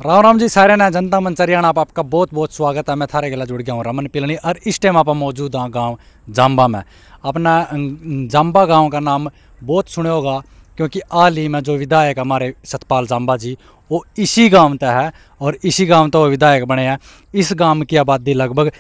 राम राम जी सारे ना जनता मंच हरियाणा आप आपका बहुत बहुत स्वागत है। मैं थारे गला जुड़ गया हूँ रमन पिलनी और इस टाइम आप मौजूद हाँ गांव जाम्बा में। अपना जाम्बा गांव का नाम बहुत सुने होगा क्योंकि हाल ही में जो विधायक हमारे सतपाल जाम्बा जी वो इसी गांव तक है और इसी गांव तो वो विधायक बने हैं। इस गांव की आबादी लगभग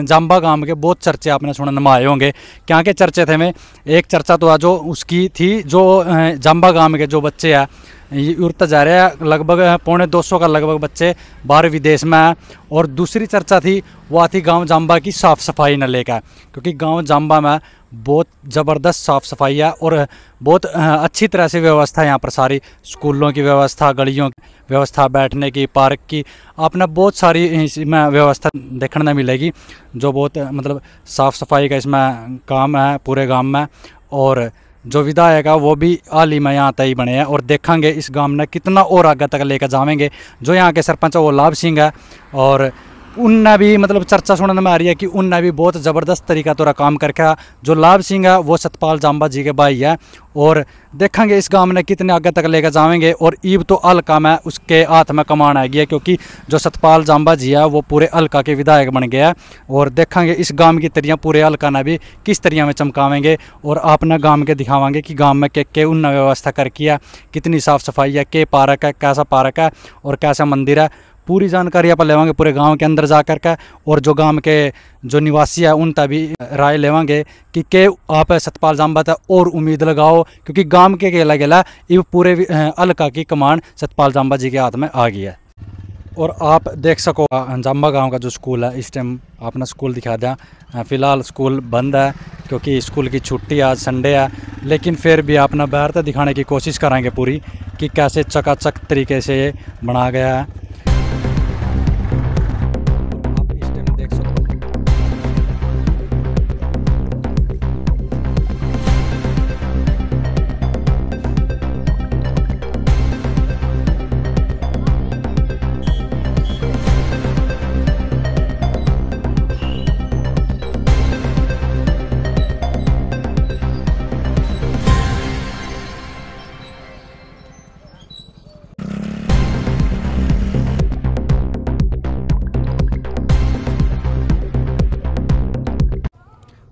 जाम्बा गांव के बहुत चर्चे आपने सुनने में आए होंगे। क्या के चर्चे थे में एक चर्चा तो जो उसकी थी जो जाम्बा गांव के जो बच्चे हैं उड़ता जा रहे हैं लगभग 250 का लगभग बच्चे बाहर विदेश में हैं। और दूसरी चर्चा थी वो थी गांव जाम्बा की साफ़ सफाई न लेकर, क्योंकि गांव जाम्बा में बहुत ज़बरदस्त साफ़ सफाई है और बहुत अच्छी तरह से व्यवस्था यहाँ पर सारी स्कूलों की व्यवस्था, गलियों की व्यवस्था, बैठने की, पार्क की, आपने बहुत सारी इसमें व्यवस्था देखने मिलेगी जो बहुत मतलब साफ़ सफाई का इसमें काम है पूरे गांव में। और जो विधायक है वो भी हाल ही में यहाँ तय बने हैं और देखेंगे इस गांव में कितना और आगे तक लेकर जाएंगे। जो यहाँ के सरपंच है वो लाभ सिंह है और उनने भी मतलब चर्चा सुनने में आ रही है कि उनने भी बहुत ज़बरदस्त तरीका तोरा काम करके। जो लाभ सिंह है वो सतपाल जाम्बा जी के भाई है और देखेंगे इस गांव में कितने आगे तक लेकर जाएंगे। और ईब तो हल्का में उसके हाथ में कमान आ गया क्योंकि जो सतपाल जाम्बा जी है वो पूरे हल्का के विधायक बन गया है। और देखेंगे इस गांव की तरियाँ पूरे हल्का ने भी किस तरिया में चमकावेंगे और आपने गांव के दिखावाएंगे कि गांव में के उनने व्यवस्था कर किया, कितनी साफ़ सफाई है, के पार्क है, कैसा पार्क है और कैसा मंदिर है। पूरी जानकारी आप लेवांगे पूरे गांव के अंदर जा कर के। और जो गांव के जो निवासी है उन तभी राय लेवांगे कि आप सतपाल जाम्बा तक और उम्मीद लगाओ क्योंकि गांव के गेला गेला ये पूरे हल्का की कमान सतपाल जाम्बा जी के हाथ में आ गई है। और आप देख सको जाम्बा गांव का जो स्कूल है इस टाइम आपने स्कूल दिखा दिया। फ़िलहाल स्कूल बंद है क्योंकि स्कूल की छुट्टी आज संडे है, लेकिन फिर भी अपना बाहर तक दिखाने की कोशिश करेंगे पूरी कि कैसे चकाचक तरीके से ये बना गया है।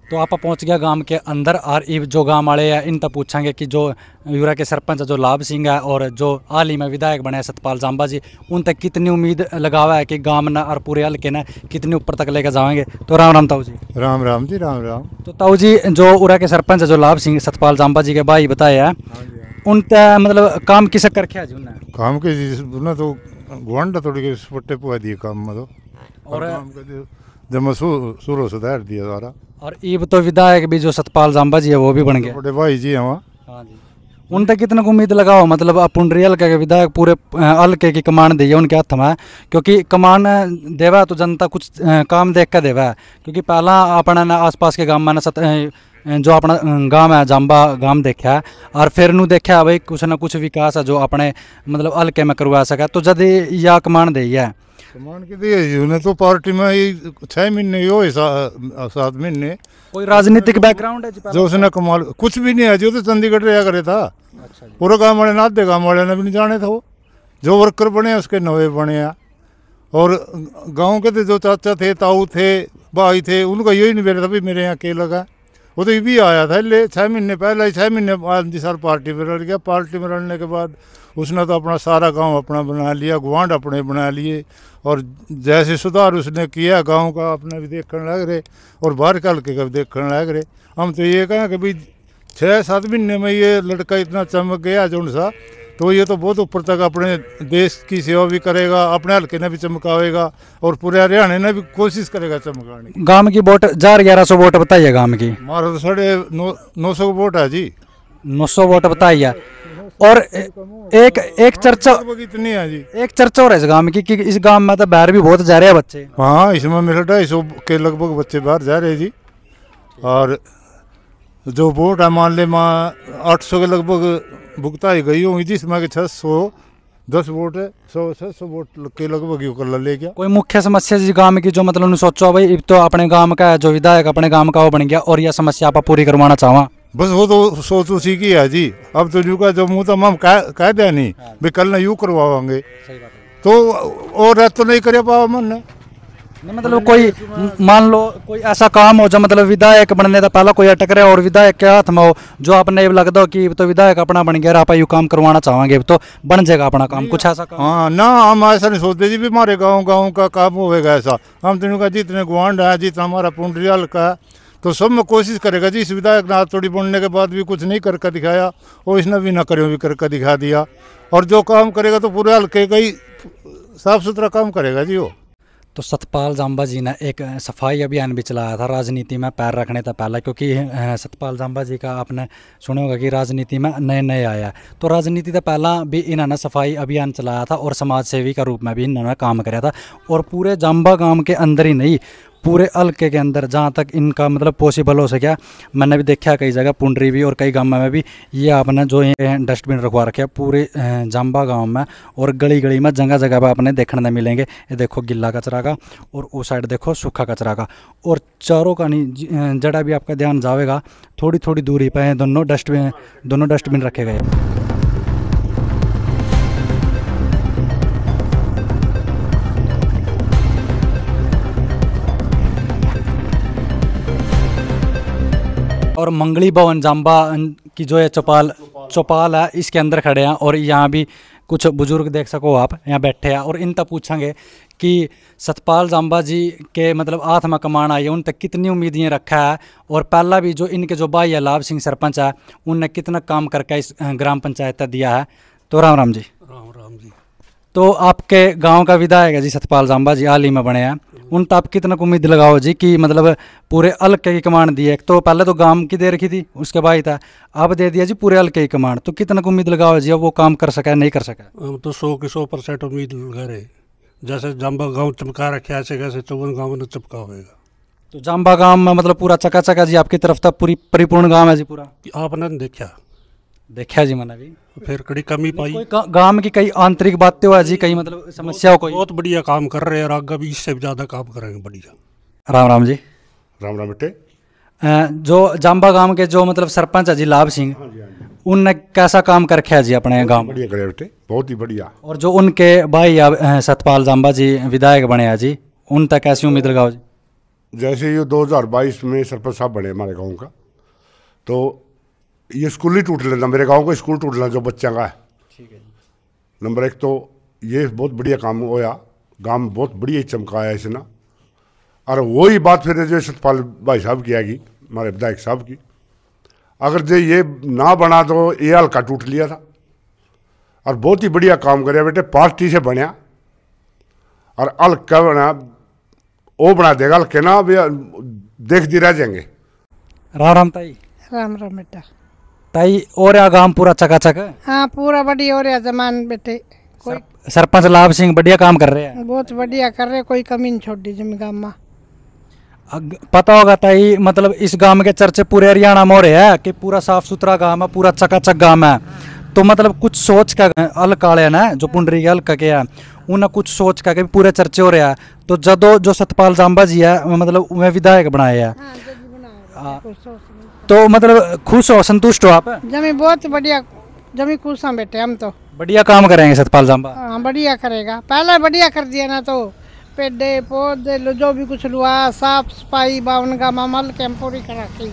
तो आप पहुंच गया गांव के अंदर और जो गांव वाले हैं इन तक पूछेंगे कि जो यूरा के सरपंच जो लाभ सिंह है और जो हाल ही में विधायक बने सतपाल जाम्बा जी उन तक कितनी उम्मीद लगावा है कि गांव ने और पूरे हल्के ने कितनी ऊपर तक लेकर जाएंगे। तो राम राम ताऊ जी। राम राम जी, राम राम। तो ताऊ जी जो उरा के सरपंच है जो लाभ सिंह सतपाल जाम्बा जी के भाई बताए हैं उन तक मतलब काम किसे कर रखे जी उन्हें काम के तो गुआंडा थोड़ी के पट्टे पुआ दिए काम में तो और जब शुरू सुधार दिया सारा। और ईब तो विधायक भी जो सतपाल जाम्बा जी है वो भी बन गए बड़े भाई जी हैं वहाँ। हाँ जी। उन तक कितना उम्मीद लगाओ मतलब पुंडरी हल्के के विधायक पूरे हल्के की कमान दी है उनके हाथ में, क्योंकि कमान देवा तो जनता कुछ काम देख कर देवा है। क्योंकि पहला अपना आसपास के गाँव में जो अपना गांव है जाम्बा गांव देखा है और फिर नू देखा भाई कुछ ना कुछ विकास है जो अपने मतलब हल्के में करवा सका। तो जब या कमान दी है कमान के दिए उन्हें तो पार्टी में 6 महीने हो 7 महीने। कोई राजनीतिक बैकग्राउंड है जो उसने कमाल कुछ भी नहीं है, जो तो चंडीगढ़ रहा करे था। अच्छा पूरा गाँव वाले ना आधे गाँव वाले ने भी नहीं जाने था। वो जो वर्कर बने उसके नवे बने हैं और गाँव के थे जो चाचा थे, ताऊ थे, भाई थे, उनका यही नहीं बेटा था भी मेरे यहाँ के लगा। वो तो ये भी आया था ले 6 महीने पहले, 6 महीने आदमी साल पार्टी में रह गया। पार्टी में रहने के बाद उसने तो अपना सारा गांव अपना बना लिया, गुआंढ अपने बना लिए और जैसे सुधार उसने किया गांव का अपने भी देखने लग रहे और बाहर कल के भी देखने लग रहे। हम तो ये कहें कि भाई 6-7 महीने में ये लड़का इतना चमक गया जो सा, तो ये तो बहुत ऊपर तक अपने देश की सेवा भी करेगा, अपने हल्के ने भी चमकावेगा और पूरे हरियाणा ने भी कोशिश करेगा चमकाने की। गांव की वोट 1100 वोट बताइए गांव की। हमारा तो 950 वोट है जी। 900 वोट बताइए। और एक चर्चा इतनी है जी, एक चर्चा हो रहा है इस गांव की कि इस गांव में तो बाहर भी बहुत जा रहे हैं बच्चे। हाँ इसमें मेरे 250 के लगभग बच्चे बाहर जा रहे हैं जी। और जो वोट है मान ले 800 के लगभग भुगताई गई होंगी जिसमें कि 610 वोट है, 100-600 वोट के लगभग ही कर ले गया। कोई मुख्य समस्या जी गांव की जो मतलब सोचो भाई तो अपने गांव का जो विधायक अपने गांव का वो बन गया और यह समस्या आप पूरी करवाना चाहवा? बस वो तो सोच उसी की है जी। अब तो यू का जो मुँह तो हम कह दिया नहीं भाई कल ना यूँ करवाएंगे, तो और रद्द तो नहीं करे पावा मन ने। नहीं मतलब कोई मान लो कोई ऐसा काम हो जो मतलब विधायक बनने का पहला कोई अटक रहा और विधायक के हाथ में हो जो आपने ये लगता हो कि तो विधायक अपना बन गया आप यू काम करवाना चाहेंगे तो बन जाएगा अपना काम कुछ ऐसा काम। हाँ ना, हम ऐसा नहीं सोचते जी भी हमारे गाँव का काम होगा ऐसा। हम तीनों का जितने गुआंढ है, जितना हमारा पुंडरी हल्का है, तो सब में कोशिश करेगा जी। इस विधायक ने हाथ थोड़ी बनने के बाद भी कुछ नहीं करके दिखाया और इसने भी ना करे भी करके दिखा दिया। और जो काम करेगा तो पूरे हल्के का ही साफ सुथरा काम करेगा जी वो। तो सतपाल जांबा जी ने एक सफाई अभियान भी चलाया था राजनीति में पैर रखने से पहले, क्योंकि सतपाल जांबा जी का आपने सुना होगा कि राजनीति में नए नए आया तो राजनीति से पहला भी इन्होंने सफाई अभियान चलाया था और समाज सेवी का रूप में भी इन्होंने काम किया था। और पूरे जांबा गांव के अंदर ही नहीं पूरे हल्के के अंदर जहाँ तक इनका मतलब पॉसिबल हो सके, मैंने भी देखा कई जगह पुंडरी भी और कई गाँव में भी ये आपने जो ये डस्टबिन रखवा रखे पूरे जांबा गांव में और गली गली में जगह जगह पर आपने देखने को मिलेंगे। ये देखो गिल्ला कचरा का और उस साइड देखो सूखा कचरा का और चारों का नहीं जड़ा भी आपका ध्यान जाएगा थोड़ी थोड़ी दूरी पर दोनों डस्टबिन रखे गए। और मंगली भवन जांबा की जो है चौपाल है इसके अंदर खड़े हैं और यहाँ भी कुछ बुजुर्ग देख सको आप यहाँ बैठे हैं और इन तक पूछेंगे कि सतपाल जांबा जी के मतलब हाथ में कमान आई है उन तक कितनी उम्मीद ये रखा है और पहला भी जो इनके जो भाई है लाभ सिंह सरपंच है उनने कितना काम करके इस ग्राम पंचायत दिया है। तो राम राम जी। राम जी। तो आपके गांव का विधायक है जी सतपाल जांबा जी हाल ही में बने हैं, उन तो आप कितना उम्मीद लगाओ जी कि मतलब पूरे हल्के की कमान दी है। तो पहले तो गांव की दे रखी थी उसके बाद था अब दे दिया जी पूरे हल्के की कमान, तो कितना उम्मीद लगाओ जी अब वो काम कर सका नहीं कर सका। हम तो 100 की 100% उम्मीद लगा रहे, जैसे जांबा गांव चमका रखे ऐसे कैसे चौवन गाँव ने चमका होगा। तो जांबा गांव में मतलब पूरा चकाचक है जी आपकी तरफ तक पूरी परिपूर्ण गांव है जी पूरा। आपने देखा जी मैंने भी फिर कड़ी कमी पाई। गांव की कई आंतरिक बातें हुआ जी कई मतलब समस्या हो कोई। बहुत बढ़िया काम कर रहे हैं और आगे भी इससे ज्यादा काम करेंगे बढ़िया। राम राम जी। राम राम बेटे। जो जांबा गांव के जो मतलब सरपंच है जी लाभ सिंह उनने कैसा काम कर रखा है जी अपने गांव? बढ़िया करे बेटे, बहुत ही बढ़िया। और जो उनके भाई सतपाल जांबा जी विधायक बने हैं जी उन तक कैसी उम्मीद लगाओ जी? जैसे ये 2022 में सरपंच साहब बने हमारे गांव का, तो ये स्कूल ही टूट लेना, मेरे गांव का स्कूल टूट लेना जो बच्चा का है। ठीक है। नंबर 1 तो ये बहुत बढ़िया काम होया, गांव में बहुत बढ़िया चमकाया इसने। और वही बात फिर जो सतपाल भाई साहब की आएगी हमारे विधायक साहब की, अगर जो ये ना बना तो ये हल्का टूट लिया था। और बहुत ही बढ़िया काम करे बेटे, पार्टी से बनया और हल्का बना वो बना देगा हल्के ना देखती रह जाएंगे। राम राम ताई। राम राम बेटा। ताई और या गांव पूरा चकाचक है? हाँ पूरा बढ़िया और जमान बेटे। कोई सरपंच लाभ सिंह बढ़िया काम कर रहे हैं? बहुत बढ़िया कर रहे, कोई कमी नहीं छोड़ दी जमी गाँव में। पता होगा ताई मतलब इस गांव के चर्चे पूरे हरियाणा में हो रहे हैं कि पूरा साफ सुथरा गांव है, पूरा चकाचक गांव है। तो मतलब कुछ सोच का हल्का वाले ना जो पुंडरी के हल्का के है उन्हें कुछ सोच का पूरे चर्चे हो रहे हैं। तो जदो जो सतपाल जांबा जी है मतलब उन्हें विधायक बनाए हैं, तो मतलब खुश हो संतुष्ट हो आप? जमी बहुत बढ़िया, जमी खुश हैं बेटे हम तो। बढ़िया काम करेंगे सतपाल जांबा? हाँ बढ़िया करेगा, पहले बढ़िया कर दिया ना, तो पेड़े पौधे जो भी कुछ हुआ साफ सफाई बावन का मामल कैंप पूरी करा के।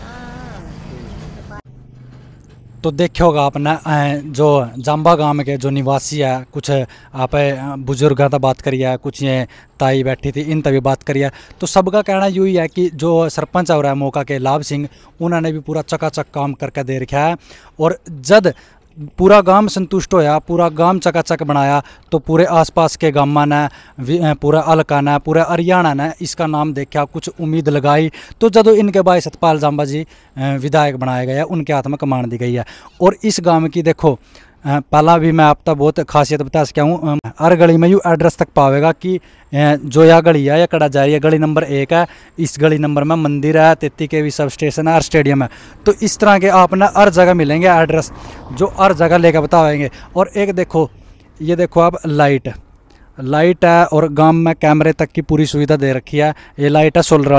तो देखिए होगा आपने जो जांबा गांव के जो निवासी है कुछ आप बुजुर्ग तो बात करिए, कुछ ये ताई बैठी थी इन तभी बात करिए, तो सबका कहना यही है कि जो सरपंच हो रहा है मौका के लाभ सिंह उन्होंने भी पूरा चकाचक काम करके दे रखा है। और जब पूरा गांव संतुष्ट होया, पूरा गांव चकाचक बनाया, तो पूरे आसपास के गाँव ने पूरा हल्का ने पूरा हरियाणा ने इसका नाम देखा, कुछ उम्मीद लगाई। तो जब इनके भाई सतपाल जांबा जी विधायक बनाए गए उनके हाथ में कमान दी गई है। और इस गांव की देखो पहला भी मैं आपका बहुत खासियत बता सका हूँ, हर गली में यू एड्रेस तक पावेगा कि जो यह गली है या कड़ा जा रही है गली नंबर 1 है, इस गली नंबर में मंदिर है, 33 के भी सब स्टेशन है और स्टेडियम है। तो इस तरह के आपने हर जगह मिलेंगे एड्रेस जो हर जगह लेकर बताएंगे। और एक देखो ये देखो आप लाइट है और गांव में कैमरे तक की पूरी सुविधा दे रखी है। ये लाइट है सोलर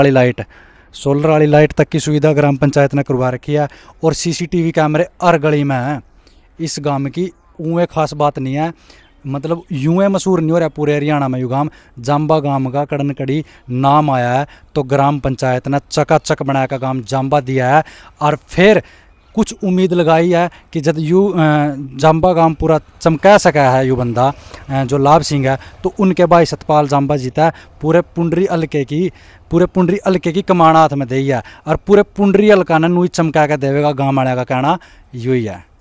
वाली लाइट तक की सुविधा ग्राम पंचायत ने करवा रखी है। और CCTV कैमरे हर गली में है। इस गांव की उन्हें खास बात नहीं है, मतलब यूं है मशहूर नहीं हो रहा पूरे हरियाणा में। यू गांव जाम्बा गांव का कड़नकड़ी नाम आया है तो ग्राम पंचायत ने चकाचक बनाया का काम जाम्बा दिया है। और फिर कुछ उम्मीद लगाई है कि जब यू जाम्बा गांव पूरा चमका सका है यू बंदा जो लाभ सिंह है, तो उनके भाई सतपाल जाम्बा जीता है। पूरे पुंडरी हल्के की कमान हाथ में दी है और पूरे पुंडरी हल्का ने नूई चमका के देवेगा गाँव वाले का कहना यू ही है।